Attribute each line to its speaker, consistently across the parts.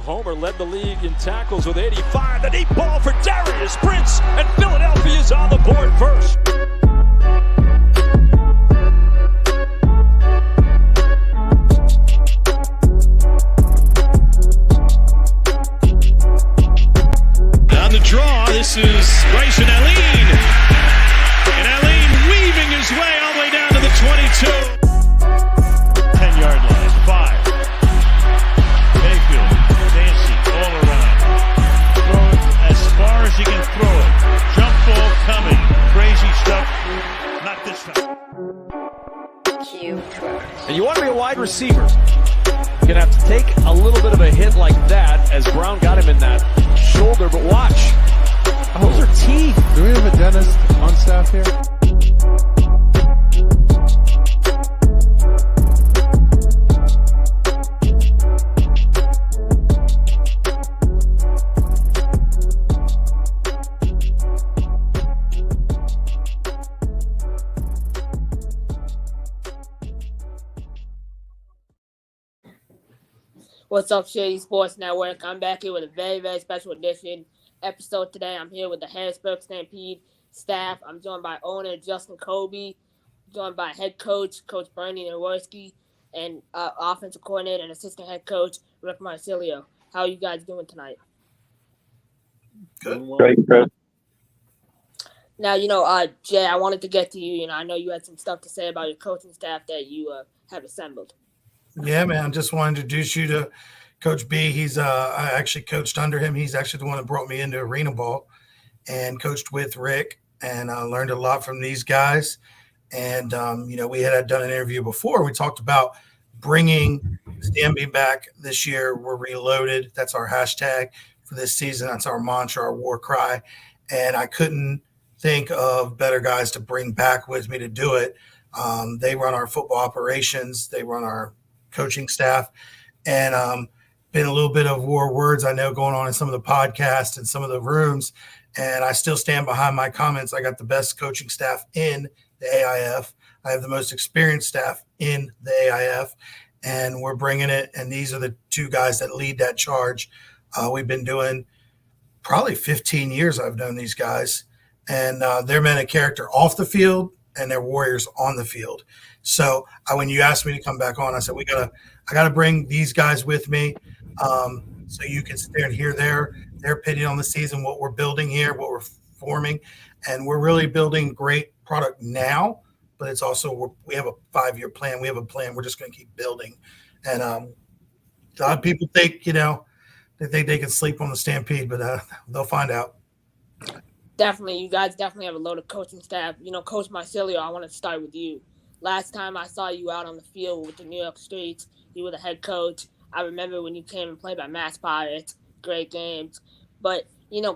Speaker 1: homer, led the league in tackles with 85. The deep ball for Darius Prince, and Philadelphia's on the board first.
Speaker 2: On the draw, this is Bryson Allen. And Allen weaving his way all the way down to the 22.
Speaker 3: 10-yard line, 5. Mayfield, Dancy, all around. Throw it as far as he can throw it. Jump ball coming. Crazy stuff. Not this time.
Speaker 1: And you want to be a wide receiver. You're going to have to take a little bit of a hit like that as Brown got him in that shoulder, but watch. Those are teeth.
Speaker 4: Do we have a dentist on staff here?
Speaker 5: What's up, Shady Sports Network? I'm back here with a very, very special edition episode today. I'm here with the Harrisburg Stampede staff. I'm joined by owner Justin Kobe, joined by head coach, Coach Bernie Nowinski, and offensive coordinator and assistant head coach, Rick Marcelo. How are you guys doing tonight?
Speaker 6: Good. Great.
Speaker 5: Now, Jay, I wanted to get to you. I know you had some stuff to say about your coaching staff that you have assembled.
Speaker 6: Yeah, man. Just want to introduce you to Coach B. He's I actually coached under him. He's actually the one that brought me into arena ball and coached with Rick, and I learned a lot from these guys. And we had done an interview before. We talked about bringing Stampede back this year. We're reloaded. That's our hashtag for this season. That's our mantra, our war cry. And I couldn't think of better guys to bring back with me to do it. They run our football operations. They run our coaching staff, and been a little bit of war words I know going on in some of the podcasts and some of the rooms, and I still stand behind my comments. I got the best coaching staff in the AIF. I have the most experienced staff in the AIF, and we're bringing it, and these are the two guys that lead that charge. We've been doing probably 15 years I've known these guys, and they're men of character off the field, and they're warriors on the field. So when you asked me to come back on, I said, I gotta bring these guys with me, so you can sit there and hear their opinion on the season, what we're building here, what we're forming, and we're really building great product now. But it's also we have a 5-year plan. We have a plan. We're just going to keep building. And a lot of people think they think they can sleep on the Stampede, but they'll find out.
Speaker 5: Definitely, you guys definitely have a load of coaching staff. Coach Marcelo, I want to start with you. Last time I saw you out on the field with the New York Streets, you were the head coach. I remember when you came and played by Mass Pirates, great games. But,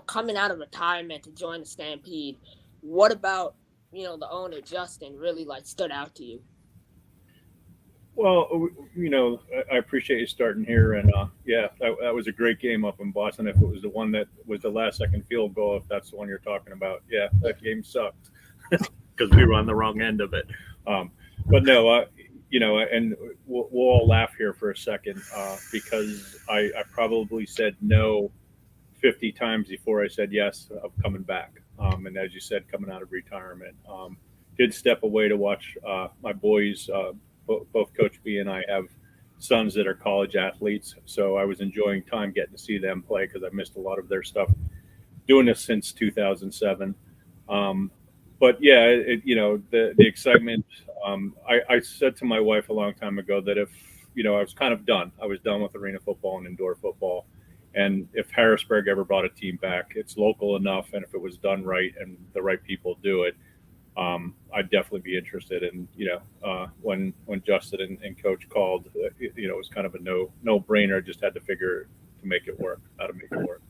Speaker 5: coming out of retirement to join the Stampede, what about, the owner, Justin, really, stood out to you?
Speaker 7: Well, I appreciate you starting here. And, that was a great game up in Boston. If it was the one that was the last-second field goal, if that's the one you're talking about, that game sucked because we were on the wrong end of it. But no, and we'll all laugh here for a second because I probably said no 50 times before I said yes of coming back. And as you said, coming out of retirement, did step away to watch my boys. Both Coach B and I have sons that are college athletes, so I was enjoying time getting to see them play because I missed a lot of their stuff doing this since 2007. But the excitement. I said to my wife a long time ago that if I was kind of done. I was done with arena football and indoor football, and if Harrisburg ever brought a team back, it's local enough, and if it was done right and the right people do it, I'd definitely be interested. And when Justin and Coach called, it was kind of a no brainer. Just had to figure to make it work, how to make it work.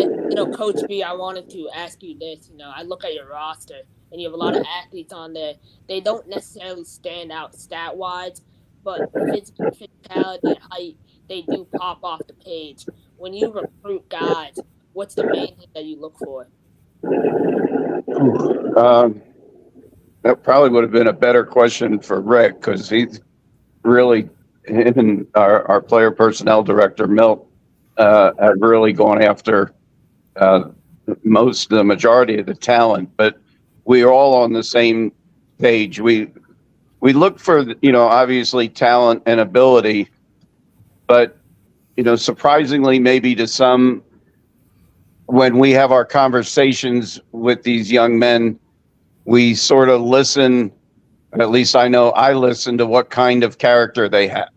Speaker 5: And, Coach B, I wanted to ask you this. I look at your roster, and you have a lot of athletes on there. They don't necessarily stand out stat-wise, but physicality and height, they do pop off the page. When you recruit guys, what's the main thing that you look for?
Speaker 8: That probably would have been a better question for Rick because he's really and our player personnel director, Milt, have really gone after the majority of the talent, but we are all on the same page. We look for, obviously talent and ability, but, surprisingly, maybe to some, when we have our conversations with these young men, we sort of listen, at least I know I listen to what kind of character they have.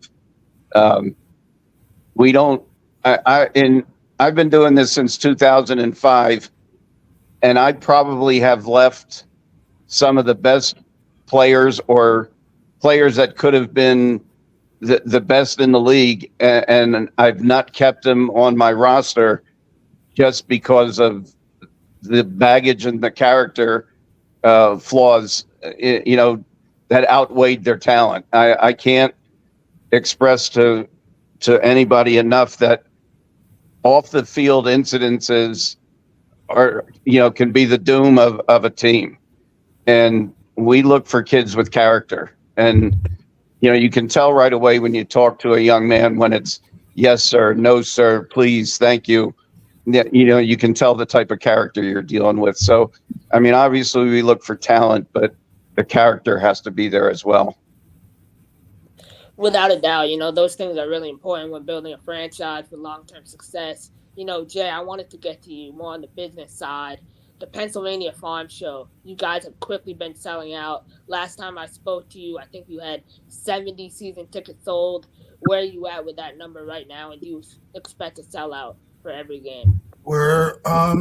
Speaker 8: We don't, I've been doing this since 2005, and I probably have left some of the best players or players that could have been the best in the league, and I've not kept them on my roster just because of the baggage and the character flaws, that outweighed their talent. I can't express to anybody enough that off the field incidences are, can be the doom of a team. And we look for kids with character. And, you can tell right away when you talk to a young man when it's yes, sir, no, sir, please, thank you. You can tell the type of character you're dealing with. So, obviously we look for talent, but the character has to be there as well.
Speaker 5: Without a doubt, those things are really important when building a franchise for long-term success. Jay, I wanted to get to you more on the business side. The Pennsylvania Farm Show, you guys have quickly been selling out. Last time I spoke to you, I think you had 70 season tickets sold. Where are you at with that number right now, and do you expect to sell out for every game?
Speaker 6: We're I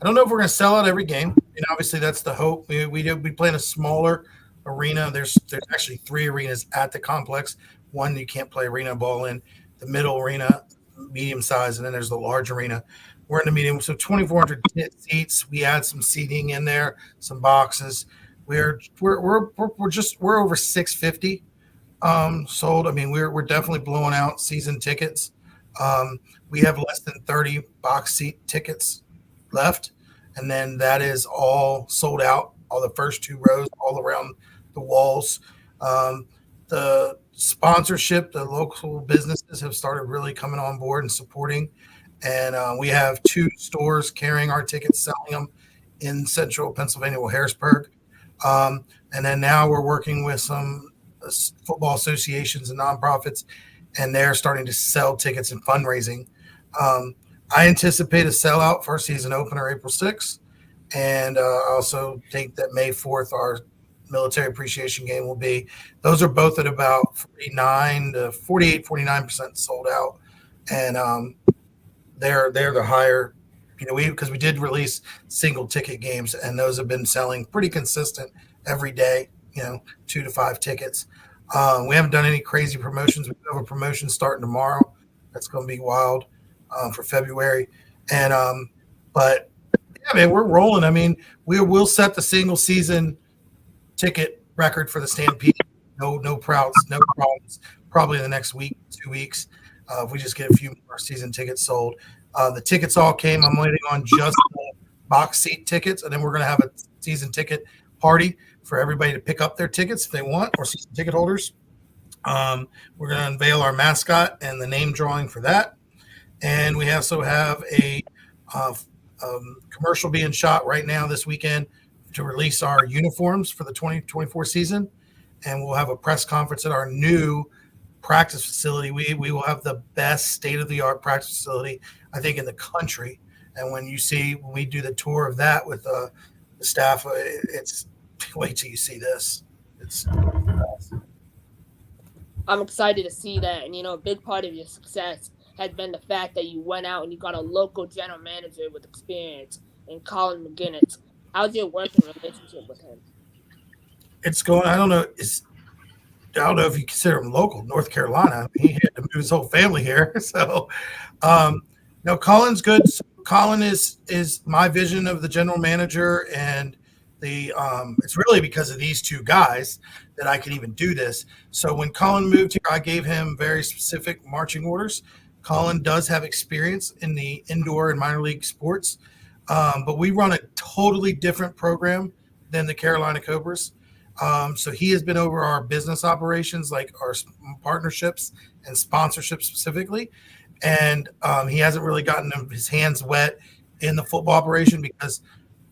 Speaker 6: don't know if we're going to sell out every game. Obviously that's the hope. We play in a smaller arena. There's actually 3 arenas at the complex. One you can't play arena ball in. The middle arena, medium size, and then there's the large arena. We're in the medium, so 2,400 seats. We add some seating in there, some boxes. We're over 650 sold. We're definitely blowing out season tickets. We have less than 30 box seat tickets left, and then that is all sold out. All the first 2 rows, all around the walls. The sponsorship, the local businesses have started really coming on board and supporting. And we have 2 stores carrying our tickets, selling them in central Pennsylvania, Harrisburg. And then now we're working with some football associations and nonprofits, and they're starting to sell tickets and fundraising. I anticipate a sellout for our season opener April 6th. And I also think that May 4th, our military appreciation game will be. Those are both at about 49% sold out. And they're the higher, because we did release single ticket games, and those have been selling pretty consistent every day, 2 to 5 tickets. We haven't done any crazy promotions. We have a promotion starting tomorrow. That's going to be wild for February. And but yeah, man, we're rolling. We will set the single season ticket record for the Stampede. No problems. Probably in the next week, 2 weeks. If we just get a few more season tickets sold. The tickets all came. I'm waiting on just the box seat tickets, and then we're going to have a season ticket party for everybody to pick up their tickets if they want, or season ticket holders. We're going to unveil our mascot and the name drawing for that. And we also have a commercial being shot right now this weekend to release our uniforms for the 2024 season. And we'll have a press conference at our new practice facility. We will have the best state-of-the-art practice facility, I think, in the country. And when we do the tour of that with the staff, it's wait till you see this.
Speaker 5: I'm excited to see that. And, a big part of your success has been the fact that you went out and you got a local general manager with experience in Colin McGinnis. How's your working relationship with him?
Speaker 6: It's going, I don't know if you consider him local, North Carolina. He had to move his whole family here. So, Colin's good. So Colin is my vision of the general manager, and it's really because of these 2 guys that I can even do this. So when Colin moved here, I gave him very specific marching orders. Colin does have experience in the indoor and minor league sports, but we run a totally different program than the Carolina Cobras. So he has been over our business operations, like our partnerships and sponsorships specifically. And he hasn't really gotten his hands wet in the football operation because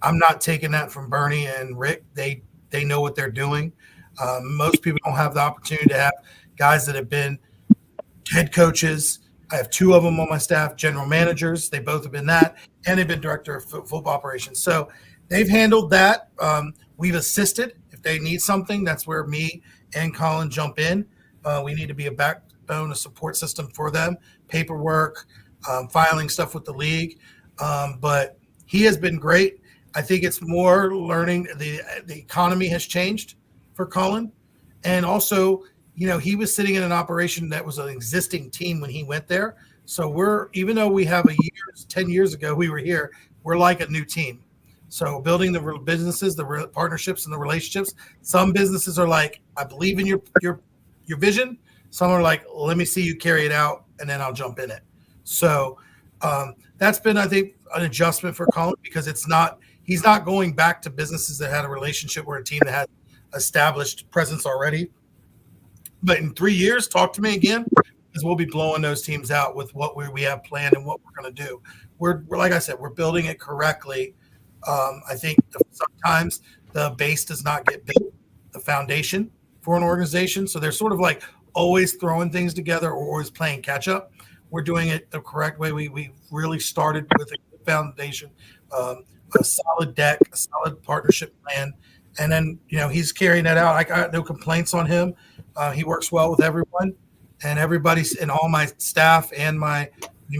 Speaker 6: I'm not taking that from Bernie and Rick. They know what they're doing. Most people don't have the opportunity to have guys that have been head coaches. I have 2 of them on my staff, general managers. They both have been that, and they've been director of football operations. So they've handled that. We've assisted. If they need something, that's where me and Colin jump in. We need to be a backbone, a support system for them, paperwork, filing stuff with the league. But he has been great. I think it's more learning. The economy has changed for Colin. And also, he was sitting in an operation that was an existing team when he went there. So even though we have 10 years ago we were here, we're like a new team. So building the businesses, the partnerships and the relationships. Some businesses are like, I believe in your vision. Some are like, let me see you carry it out and then I'll jump in it. So that's been, I think, an adjustment for Colin because he's not going back to businesses that had a relationship or a team that had established presence already. But in 3 years, talk to me again because we'll be blowing those teams out with what we have planned and what we're going to do. We're like I said, we're building it correctly. I think sometimes the base does not get built, the foundation for an organization. So they're sort of like always throwing things together or always playing catch up. We're doing it the correct way. We really started with a good foundation, a solid deck, a solid partnership plan. And then, he's carrying that out. I got no complaints on him. He works well with everyone and everybody's in all my staff and my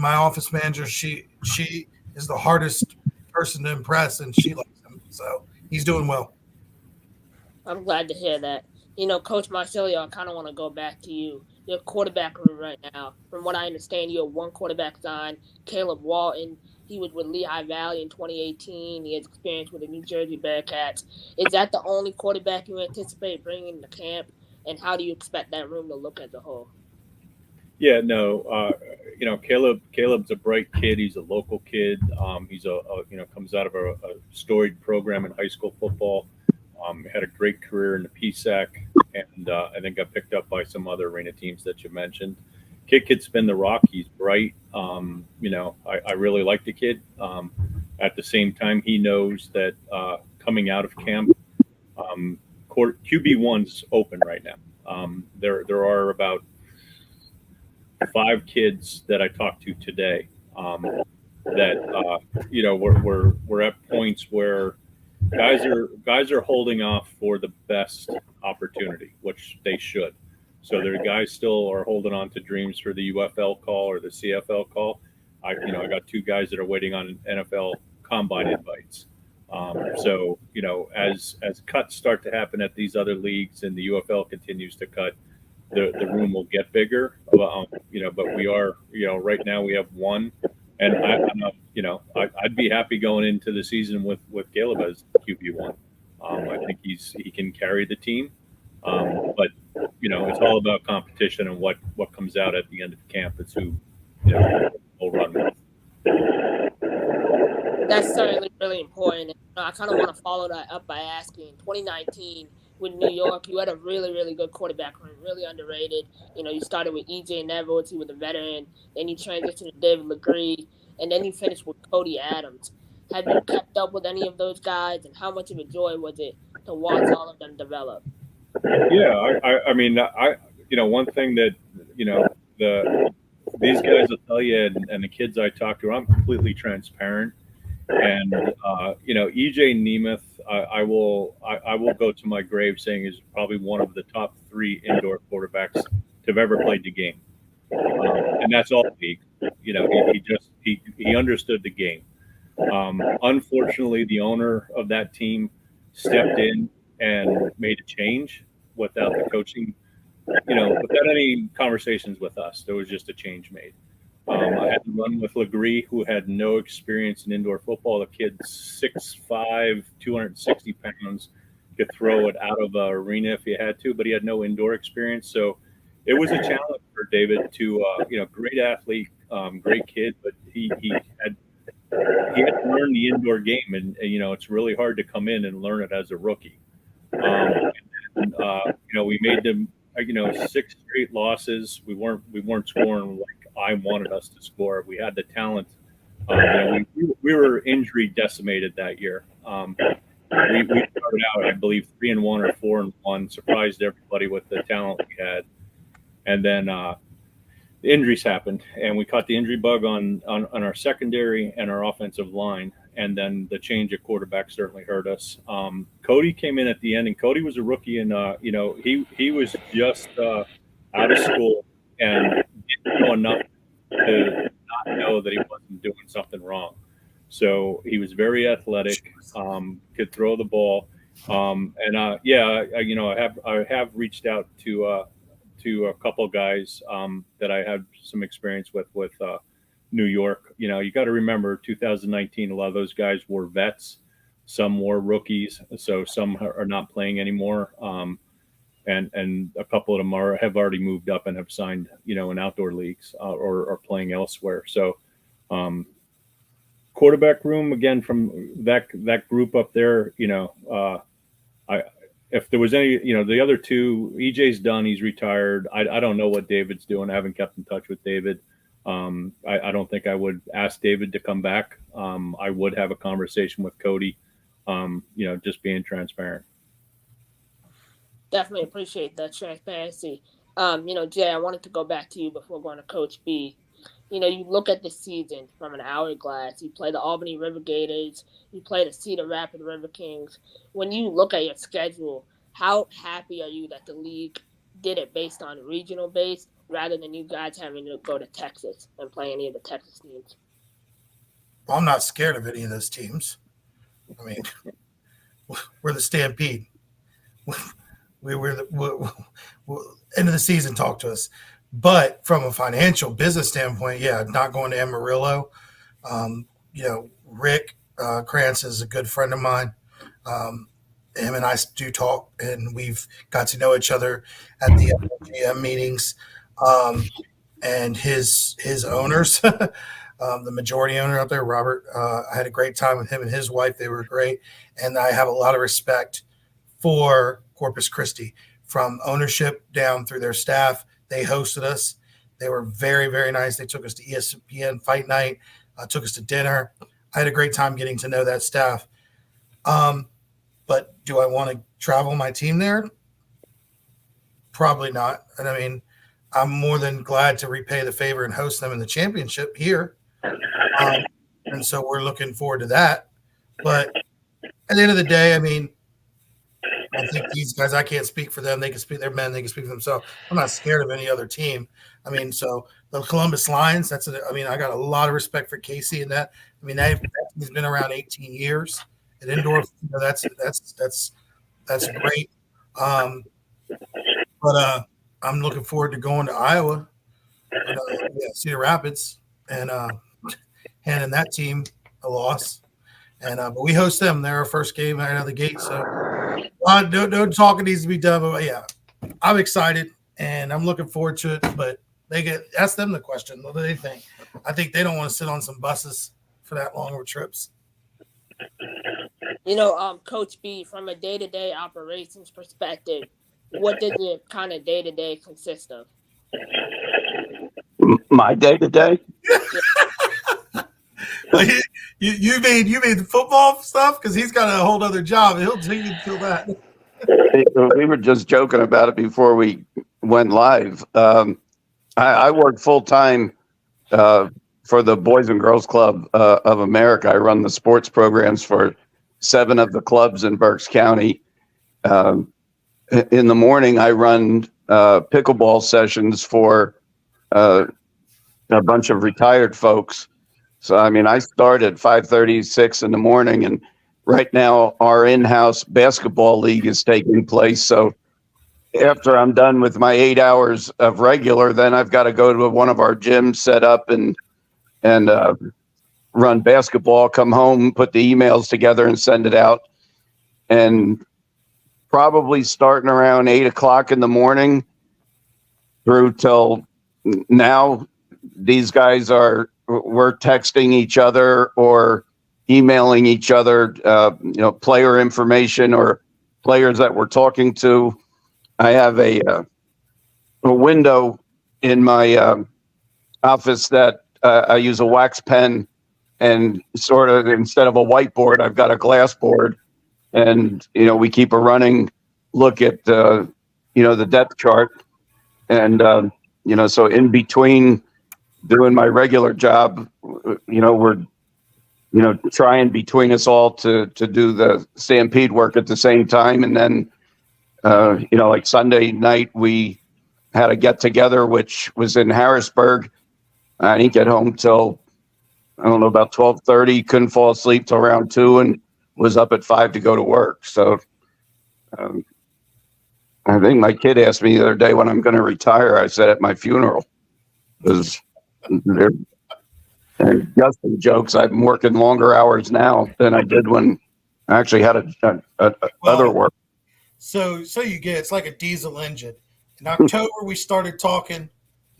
Speaker 6: office manager. She is the hardest person to impress and she likes him. So he's doing well.
Speaker 5: I'm glad to hear that. Coach Marcelo, I kind of want to go back to you. Your quarterback room right now. From what I understand, you have 1 quarterback signed, Caleb Walton. He was with Lehigh Valley in 2018. He has experience with the New Jersey Bearcats. Is that the only quarterback you anticipate bringing to camp? And how do you expect that room to look as a whole?
Speaker 7: Yeah, no, Caleb's a bright kid. He's a local kid. He's comes out of a storied program in high school football. Had a great career in the PSAC, and I think got picked up by some other arena teams that you mentioned. Kid could spin the rock. He's bright. I really like the kid. At the same time, he knows that coming out of camp, QB1's open right now. There are about 5 kids that I talked to today that we're at points where guys are holding off for the best opportunity, which they should. So their guys still are holding on to dreams for the UFL call or the CFL call. I got 2 guys that are waiting on NFL combine invites. So as cuts start to happen at these other leagues and the UFL continues to cut, the room will get bigger. But we are, right now we have 1, and I'd be happy going into the season with Caleb as QB1. I think he can carry the team. But it's all about competition and what comes out at the end of camp. It's who will run with.
Speaker 5: That's certainly really important. I kind of want to follow that up by asking, 2019 with New York, you had a really, really good quarterback room, really underrated. You started with E.J. Neville, he was a veteran. Then you transitioned to David Legree, and then you finished with Cody Adams. Have you kept up with any of those guys, and how much of a joy was it to watch all of them develop?
Speaker 7: Yeah, I mean, one thing that these guys will tell you, and the kids I talk to, I'm completely transparent. And EJ Nemeth, I will go to my grave saying is probably one of the top 3 indoor quarterbacks to have ever played the game, and that's all league. He understood the game. Unfortunately, the owner of that team stepped in and made a change without the coaching, without any conversations with us. There was just a change made. I had to run with Legree, who had no experience in indoor football. The kid's 6'5", 260 pounds, could throw it out of an arena if he had to, but he had no indoor experience. So it was a challenge for David to, great athlete, great kid, but he had to learn the indoor game, and it's really hard to come in and learn it as a rookie. we made them, 6 straight losses. We weren't scoring like I wanted us to score. We had the talent. We were injury decimated that year. We started out, I believe, 3-1 or 4-1, surprised everybody with the talent we had, and then the injuries happened, and we caught the injury bug on our secondary and our offensive line, and then the change of quarterback certainly hurt us. Cody came in at the end, and Cody was a rookie, and he was just out of school and didn't know enough to not know that he wasn't doing something wrong. So he was very athletic, could throw the ball, and I have reached out to a couple guys that I had some experience with New York. You got to remember 2019. A lot of those guys were vets, some were rookies, so some are not playing anymore, and a couple of them have already moved up and have signed in outdoor leagues or are playing elsewhere. So. Quarterback room again from that group up there. If there was any, the other two, EJ's done, he's retired. I don't know what David's doing. I haven't kept in touch with David. I don't think I would ask David to come back. I would have a conversation with Cody. Just being transparent.
Speaker 5: Definitely appreciate that transparency. Jay, I wanted to go back to you before going to Coach B. You look at the season from an hourglass. You play the Albany River Gators. You play the Cedar Rapids River Kings. When you look at your schedule, how happy are you that the league did it based on regional base rather than you guys having to go to Texas and play any of the Texas teams?
Speaker 6: Well, I'm not scared of any of those teams. I mean, we're the Stampede. We're the end of the season. Talk to us. But from a financial business standpoint, not going to Amarillo. Rick Krantz is a good friend of mine. Him and I do talk, and we've got to know each other at the GM meetings. And his owners, the majority owner out there, Robert, I had a great time with him and his wife. They were great. And I have a lot of respect for Corpus Christi, from ownership down through their staff. They hosted us. They were very, very nice. They took us to ESPN Fight Night, took us to dinner. I had a great time getting to know that staff. But do I want to travel my team there? Probably not. And I mean, I'm more than glad to repay the favor and host them in the championship here. And so we're looking forward to that. But at the end of the day, I mean, I think these guys, I can't speak for them. They can speak, they're men, they can speak for themselves. I'm not scared of any other team. I mean, so the Columbus Lions, I got a lot of respect for Casey and that. I mean, he's been around 18 years at indoor. That's great. But I'm looking forward to going to Iowa, Cedar Rapids, and handing that team a loss. And but we host them. They're our first game out of the gate. So no talking needs to be done. But I'm excited and I'm looking forward to it. But ask them the question. What do they think? I think they don't want to sit on some buses for that long of trips.
Speaker 5: Coach B, from a day-to-day operations perspective, what did your kind of day-to-day consist of?
Speaker 8: My day-to-day?
Speaker 6: You made the football stuff, because he's got a whole other job. He can feel that.
Speaker 8: We were just joking about it before we went live. I work full-time for the Boys and Girls Club of America. I run the sports programs for 7 of the clubs in Berks County. In the morning, I run pickleball sessions for a bunch of retired folks. So, I mean, I start at 5:30, 6 in the morning, and right now our in-house basketball league is taking place. So after I'm done with my 8 hours of regular, then I've got to go to one of our gyms, set up and run basketball, come home, put the emails together and send it out. And probably starting around 8 o'clock in the morning through till now, these guys we're texting each other or emailing each other, player information or players that we're talking to. I have a window in my office that I use a wax pen, and sort of instead of a whiteboard, I've got a glass board, and we keep a running look at the depth chart, and so in between doing my regular job, we're trying between us all to do the Stampede work at the same time. And then like Sunday night we had a get together which was in Harrisburg. I didn't get home till I don't know about 12:30, couldn't fall asleep till around 2, and was up at 5 to go to work. So I think my kid asked me the other day when I'm going to retire. I said at my funeral, because and Justin jokes, I'm working longer hours now than I did when I actually had other work.
Speaker 6: So you get, it's like a diesel engine. In October we started talking.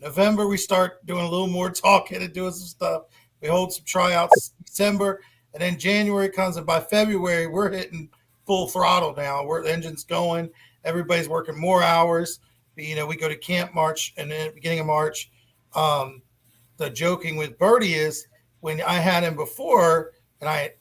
Speaker 6: November we start doing a little more talking and doing some stuff. We hold some tryouts December, and then January comes, and by February we're hitting full throttle now. The engine's going. Everybody's working more hours. We go to camp March, and then beginning of March. The joking with Birdie is when I had him before, and I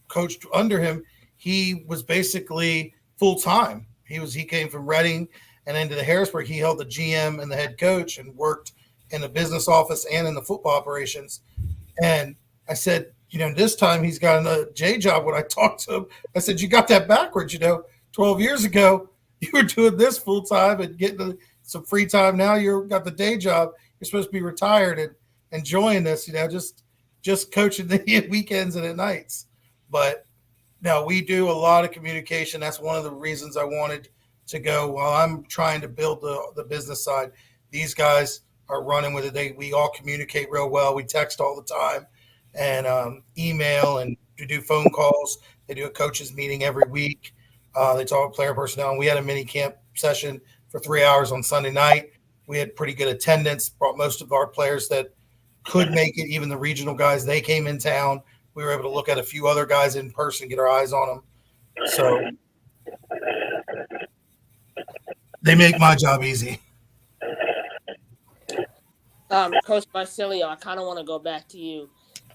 Speaker 6: coached under him, he was basically full time. He came from Reading and into the Harrisburg. He held the GM and the head coach and worked in the business office and in the football operations. And I said, this time he's got a J job. When I talked to him, I said, you got that backwards. 12 years ago, you were doing this full time and getting some free time. Now you've got the day job. You're supposed to be retired and enjoying this, just coaching the weekends and at nights. But no, we do a lot of communication. That's one of the reasons I wanted to go. While I'm trying to build the business side, these guys are running with it. We all communicate real well. We text all the time and email, and we do phone calls. They do a coaches meeting every week. They talk player personnel. And we had a mini camp session for 3 hours on Sunday night. We had pretty good attendance, brought most of our players that could make it, even the regional guys. They came in town. We were able to look at a few other guys in person, get our eyes on them. So they make my job easy.
Speaker 5: Coach Marcelo, I kind of want to go back to you.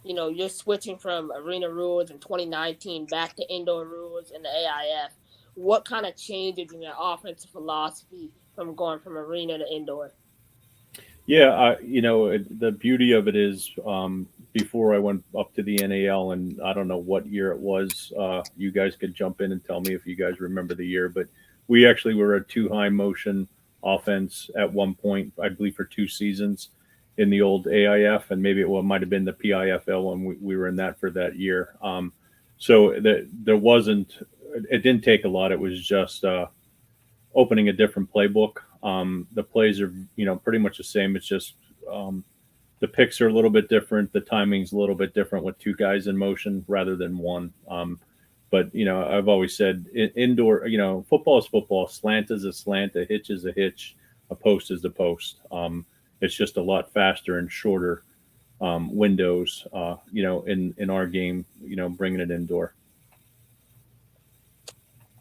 Speaker 5: You're switching from arena rules in 2019 back to indoor rules in the AIF. What kind of changes in your offensive philosophy from going from arena to indoor?
Speaker 7: Yeah, the beauty of it is before I went up to the NAL, and I don't know what year it was, you guys could jump in and tell me if you guys remember the year, but we actually were a 2-high motion offense at one point, I believe for 2 seasons in the old AIF, and maybe it might have been the PIFL when we were in that for that year. So there wasn't, it didn't take a lot. It was just opening a different playbook. The plays are, pretty much the same. It's just the picks are a little bit different. The timing's a little bit different with 2 guys in motion rather than 1. But, I've always said indoor, football is football. Slant is a slant. A hitch is a hitch. A post is a post. It's just a lot faster and shorter windows, in our game, bringing it indoor.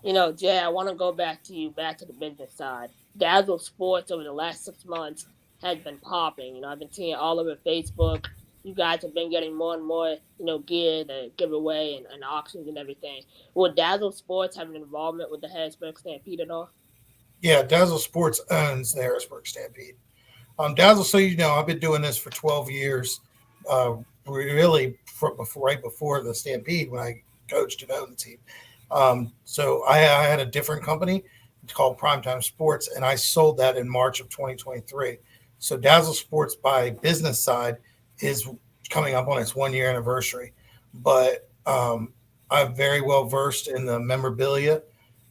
Speaker 5: Jay, I want to go back to the business side. Dazzle Sports over the last 6 months has been popping. I've been seeing all over Facebook. You guys have been getting more and more, gear to give away and auctions and everything. Will Dazzle Sports have an involvement with the Harrisburg Stampede at all? Yeah,
Speaker 6: Dazzle Sports owns the Harrisburg Stampede. Dazzle, so I've been doing this for 12 years, really right before the Stampede when I coached and owned the team. So I had a different company called Primetime Sports, and I sold that in March of 2023. So Dazzle Sports by business side is coming up on its 1-year anniversary. But I'm very well versed in the memorabilia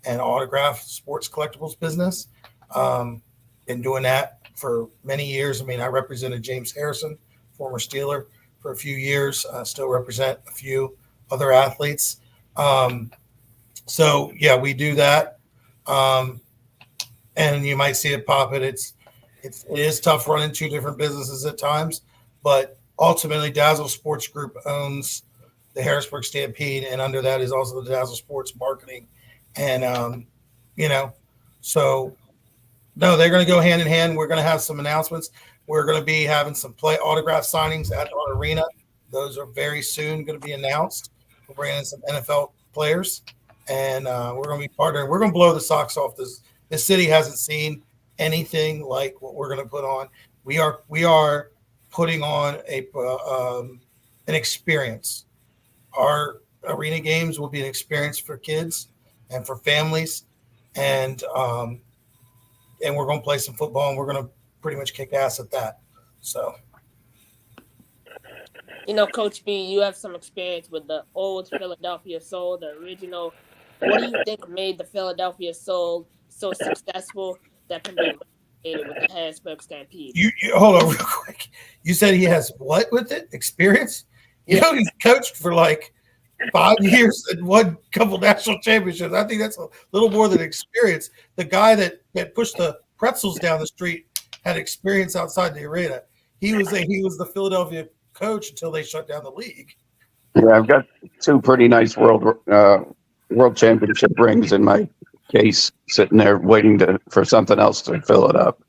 Speaker 6: and autograph sports collectibles business. Been doing that for many years. I represented James Harrison, former Steeler, for a few years. Still represent a few other athletes. So yeah, we do that. And you might see it pop it. It is tough running 2 different businesses at times, but ultimately Dazzle Sports Group owns the Harrisburg Stampede, and under that is also the Dazzle Sports marketing. And So, no, they're going to go hand in hand. We're going to have some announcements. We're going to be having some play autograph signings at our arena. Those are very soon going to be announced. We're bringing in some NFL players, and we're going to be partnering. We're going to blow the socks off this. This city hasn't seen anything like what we're going to put on. We are putting on an experience. Our arena games will be an experience for kids and for families, and we're going to play some football, and we're going to pretty much kick ass at that. So,
Speaker 5: Coach B, you have some experience with the old Philadelphia Soul, the original. What do you think made the Philadelphia Soul so successful that can be replicated with the Harrisburg Stampede?
Speaker 6: You hold on real quick. You said he has what with it? Experience? He's coached for like 5 years and won a couple national championships. I think that's a little more than experience. The guy that pushed the pretzels down the street had experience outside the arena. He was the Philadelphia coach until they shut down the league.
Speaker 8: Yeah, I've got 2 pretty nice world championship rings in my case, sitting there waiting for something else to fill it up.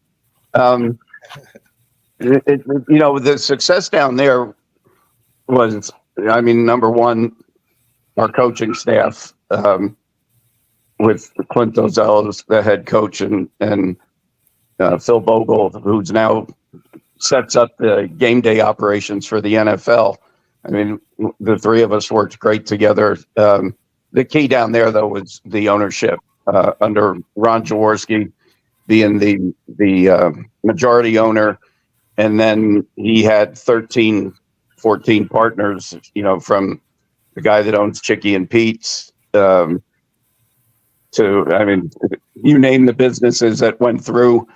Speaker 8: The success down there was, number one, our coaching staff, with Clint Dozell as the head coach and Phil Bogle, who's now sets up the game day operations for the NFL. The 3 of us worked great together. The key down there, though, was the ownership under Ron Jaworski being the majority owner. And then he had 13, 14 partners, from the guy that owns Chicky and Pete's to, you name the businesses that went through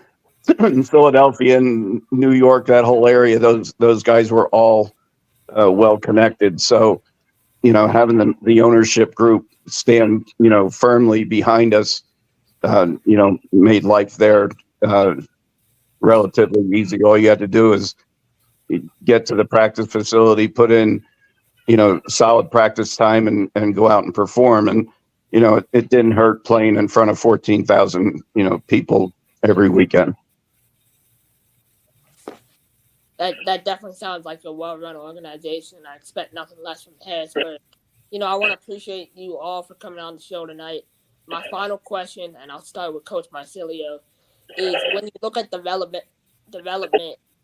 Speaker 8: in Philadelphia and New York, that whole area, those guys were all well connected. So, having the ownership group stand, firmly behind us, made life there relatively easy. All you had to do is get to the practice facility, put in, solid practice time and go out and perform. And, it didn't hurt playing in front of 14,000, people every weekend.
Speaker 5: That definitely sounds like a well-run organization. I expect nothing less from Harrisburg. I want to appreciate you all for coming on the show tonight. My final question, and I'll start with Coach Marcelo, is when you look at development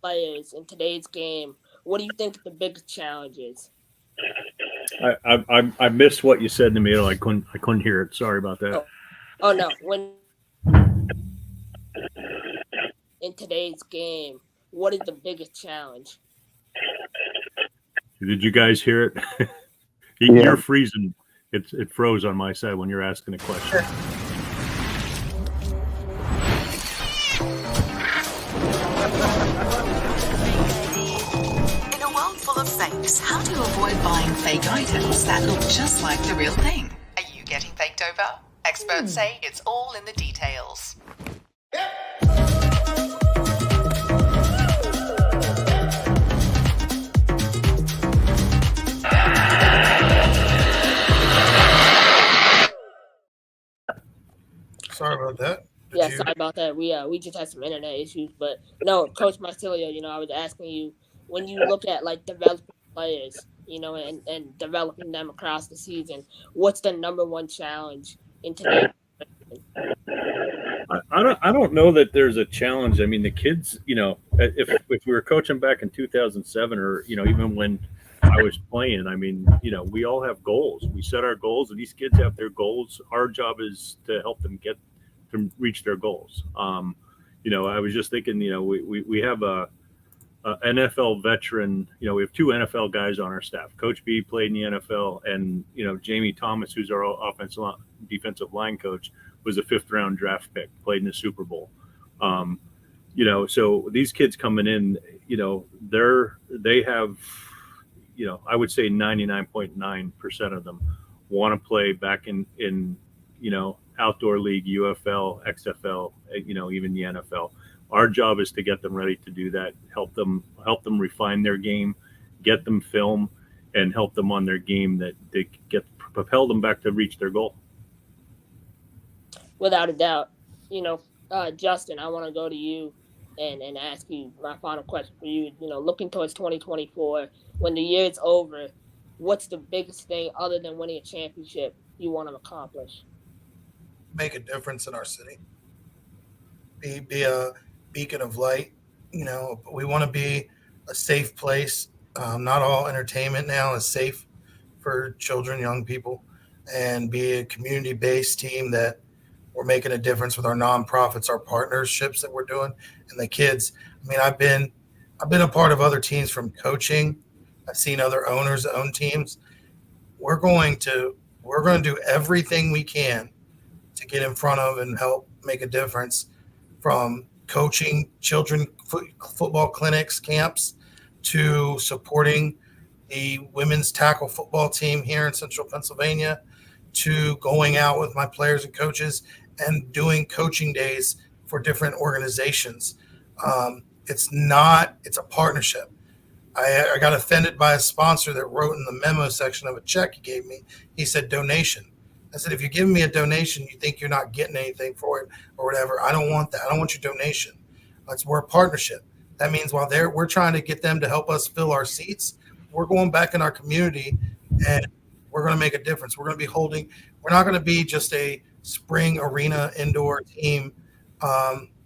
Speaker 5: players in today's game, what do you think the biggest challenge is?
Speaker 7: I missed what you said in the middle. I couldn't hear it. Sorry about that.
Speaker 5: Oh no. When in today's game, what is the biggest challenge?
Speaker 7: Did you guys hear it? You're freezing. It froze on my side when you're asking a question.
Speaker 9: In a world full of fakes, how do you avoid buying fake items that look just like the real thing? Are you getting faked over? Experts say it's all in the details.
Speaker 6: Sorry about that.
Speaker 5: Sorry about that. We just had some internet issues, but no, Coach Marcelo, I was asking you, when you look at like developing players, and developing them across the season, what's the number one challenge in today's?
Speaker 7: I don't know that there's a challenge. The kids, if we were coaching back in 2007 or, even when I was playing, we all have goals. We set our goals and these kids have their goals. Our job is to help them get to reach their goals. I was just thinking, we have a NFL veteran, we have 2 NFL guys on our staff. Coach B played in the NFL, and, Jamie Thomas, who's our defensive line coach, was a 5th round draft pick, played in the Super Bowl. So these kids coming in, they have, I would say 99.9% of them want to play back in outdoor league, UFL, XFL, even the NFL. Our job is to get them ready to do that, help them refine their game, get them film, and help them on their game that they propel them back to reach their goal.
Speaker 5: Without a doubt. Justin, I want to go to you and ask you my final question for you. Looking towards 2024, when the year is over, what's the biggest thing other than winning a championship you want to accomplish?
Speaker 6: Make a difference in our city. Be a beacon of light. We want to be a safe place. Not all entertainment now is safe for children, young people, and be a community-based team that we're making a difference with our nonprofits, our partnerships that we're doing, and the kids. I mean, I've been a part of other teams from coaching. I've seen other owners own teams. We're going to do everything we can to get in front of and help make a difference, from coaching children football clinics, camps, to supporting the women's tackle football team here in Central Pennsylvania, to going out with my players and coaches and doing coaching days for different organizations. It's a partnership. I got offended by a sponsor that wrote in the memo section of a check he gave me. He said donation. I said, if you're giving me a donation, you think you're not getting anything for it or whatever. I don't want that. I don't want your donation. We're a partnership. That means while we're trying to get them to help us fill our seats, we're going back in our community and we're going to make a difference. We're not going to be just a spring arena indoor team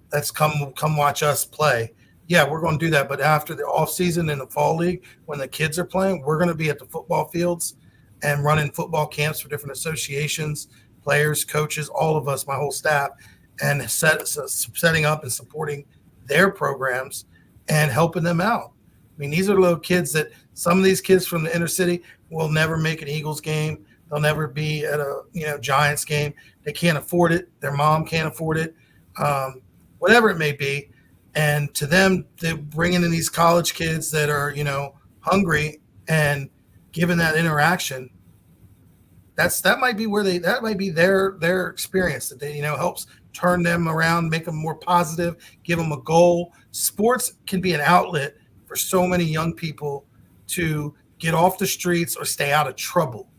Speaker 6: that's come watch us play. Yeah, we're going to do that. But after the off season in the fall league, when the kids are playing, we're going to be at the football fields and running football camps for different associations, players, coaches, all of us, my whole staff, and setting up and supporting their programs and helping them out. I mean, these are little kids that some of these kids from the inner city will never make an Eagles game. They'll never be at a Giants game. They can't afford it. Their mom can't afford it, whatever it may be. And to them, they're bringing in these college kids that are, hungry and giving that interaction. That might be their experience that they, helps turn them around, make them more positive, give them a goal. Sports can be an outlet for so many young people to get off the streets or stay out of trouble.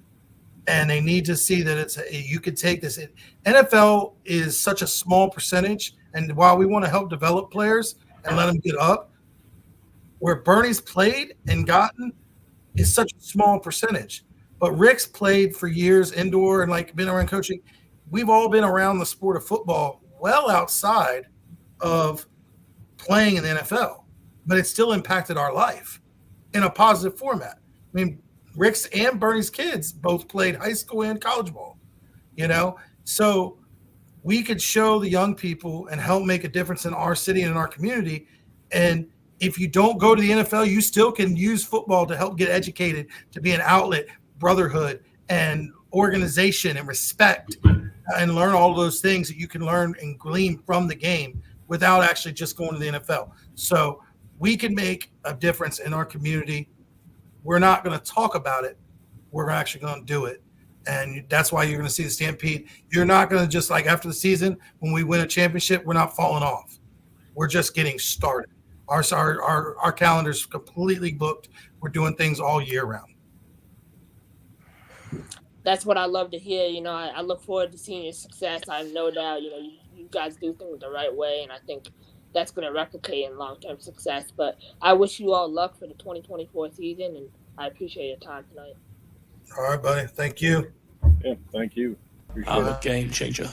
Speaker 6: And they need to see that you could take this. NFL is such a small percentage. And while we want to help develop players and let them get up, where Bernie's played and gotten is such a small percentage. But Rick's played for years indoor and been around coaching. We've all been around the sport of football well outside of playing in the NFL, but it still impacted our life in a positive format. I mean, Rick's and Bernie's kids both played high school and college ball, so we could show the young people and help make a difference in our city and in our community. And if you don't go to the NFL, you still can use football to help get educated, to be an outlet, brotherhood and organization and respect, and learn all those things that you can learn and glean from the game without actually just going to the NFL. So we can make a difference in our community. We're not going to talk about it. We're actually going to do it. And that's why you're going to see the Stampede. You're not going to just after the season, when we win a championship, we're not falling off. We're just getting started. Our calendar's completely booked. We're doing things all year round.
Speaker 5: That's what I love to hear. I look forward to seeing your success. I have no doubt, you guys do things the right way, and I think that's going to replicate in long-term success. But I wish you all luck for the 2024 season, and I appreciate your time tonight.
Speaker 6: All right, buddy. Thank you.
Speaker 7: Yeah, thank you. Appreciate it.
Speaker 2: Game changer.